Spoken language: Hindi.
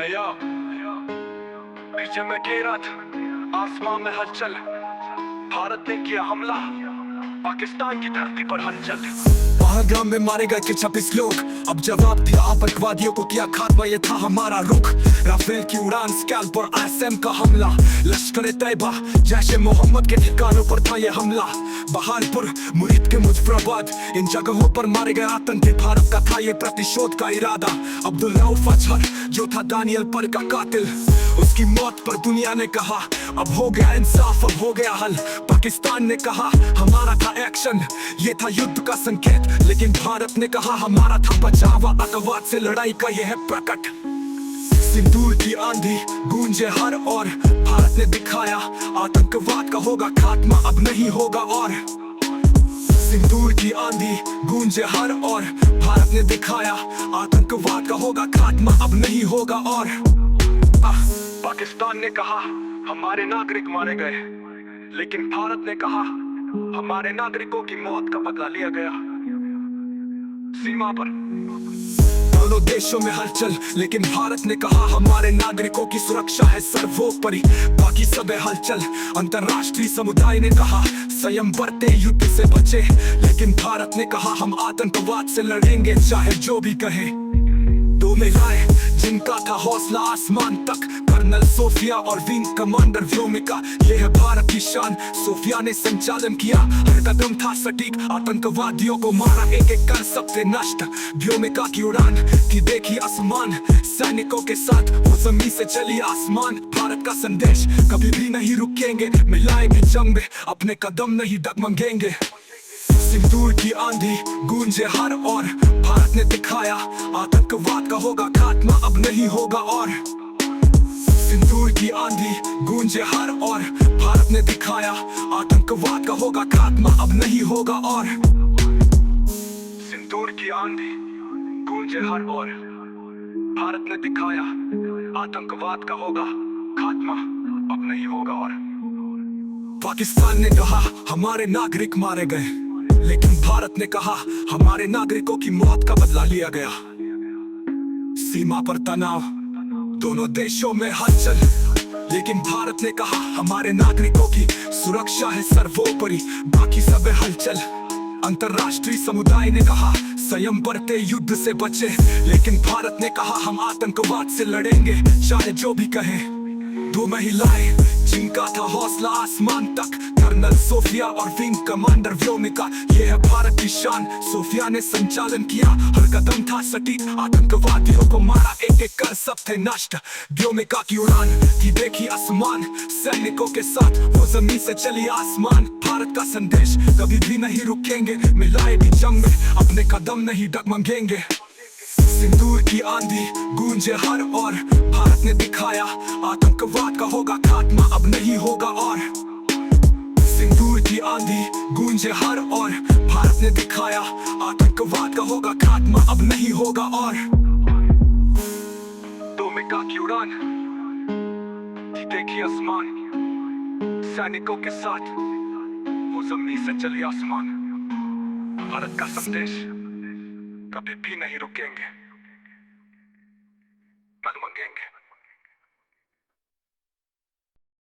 या पीछे मैं घेरा था, आसमान में हलचल। भारत ने किया हमला, पाकिस्तान की धरती पर हलचल। पहलगाम में मारे गए के 26 लोग। अब जवाब दिया आतंकवादियों को, किया खात्मा, ये था हमारा रुख। राफेल की उड़ान, स्कैल्प और ISM का हमला। लश्कर तैयबा, जैश ए मोहम्मद के ठिकानों पर था ये हमला। बहालपुर, मुरीद के मुजफ्फराबाद, इन जगहों पर मारे गए आतंकी। भारत का था ये प्रतिशोध का इरादा। अब्दुल रऊफ अजहर, जो था दानियल पर का कातिल, उसकी मौत पर दुनिया ने कहा अब हो गया इंसाफ, अब हो गया हल। पाकिस्तान ने कहा हमारा था एक्शन, ये था युद्ध का संकेत। लेकिन भारत ने कहा हमारा था बचाव, आतंकवाद से लड़ाई का यह है प्रकट। सिंदूर की आंधी गूंजे हर ओर, भारत ने दिखाया आतंकवाद का होगा खात्मा, अब नहीं होगा और। सिंदूर की आंधी गूंजे हर ओर, भारत ने दिखाया आतंकवाद का होगा खात्मा, अब नहीं होगा और। पाकिस्तान ने कहा हमारे नागरिक मारे गए, लेकिन भारत ने कहा हमारे नागरिकों की मौत का बदला लिया गया। सीमा पर दोनों देशों में हलचल, लेकिन भारत ने कहा हमारे नागरिकों की सुरक्षा है सर्वोपरि, बाकी सब है हलचल। अंतर्राष्ट्रीय समुदाय ने कहा संयम बरते, युद्ध से बचे, लेकिन भारत ने कहा हम आतंकवाद से लड़ेंगे चाहे जो भी कहे। दो महिलाएं जिनका था हौसला आसमान तक, कर्नल सोफिया और विंग कमांडर व्योमिका, ये है भारत की शान। सोफिया ने संचालन किया, हर कदम था सटीक, आतंकवादियों को मारा एक एक कर सबसे नष्ट। व्योमिका की उड़ान की देखी आसमान, सैनिकों के साथ वो जमीन से चली आसमान। भारत का संदेश कभी भी नहीं रुकेंगे, मिलाएंगे जंग में अपने कदम नहीं डगमगेंगे। सिंदूर की आंधी गूंजे हर ओर, भारत ने दिखाया आतंकवाद का होगा खात्मा, अब नहीं होगा और। सिंदूर की आंधी गूंजे हर ओर, भारत ने दिखाया आतंकवाद का होगा खात्मा, अब नहीं होगा और। सिंदूर की आंधी गूंजे हर ओर, भारत ने दिखाया आतंकवाद का होगा खात्मा, अब नहीं होगा और। पाकिस्तान ने कहा हमारे नागरिक मारे गए, लेकिन भारत ने कहा हमारे नागरिकों की मौत का बदला लिया गया। सीमा पर तनाव, दोनों देशों में हलचल, लेकिन भारत ने कहा हमारे नागरिकों की सुरक्षा है सर्वोपरि, बाकी सब है हलचल। अंतर्राष्ट्रीय समुदाय ने कहा संयम बरते, युद्ध से बचे, लेकिन भारत ने कहा हम आतंकवाद से लड़ेंगे चाहे जो भी कहे। दो महिलाएं जिनका था हौसला आसमान तक, कर्नल सोफिया और विंग कमांडर व्योमिका, ये है भारत की शान। सोफिया ने संचालन किया, हर कदम था सटीक, आतंकवादियों को मारा एक एक कर सब थे नष्ट। व्योमिका की उड़ान की देखी आसमान, सैनिकों के साथ वो जमीन से चली आसमान। भारत का संदेश कभी भी नहीं रुकेंगे, मिलाएगी जंग में अपने कदम नहीं डगमगेंगे। सिंदूर की आंधी गूंजे हर ओर, भारत ने दिखाया आतंकवाद का होगा खात्मा, अब नहीं होगा और। सिंदूर की आंधी गूंजे हर ओर, भारत ने दिखाया आतंकवाद का होगा खात्मा, अब नहीं होगा और। व्योमिका की उड़ान की देखी आसमान, सैनिकों के साथ वो जमीन से चली आसमान। भारत का संदेश कभी भी नहीं रुकेंगे, डगमगेंगे।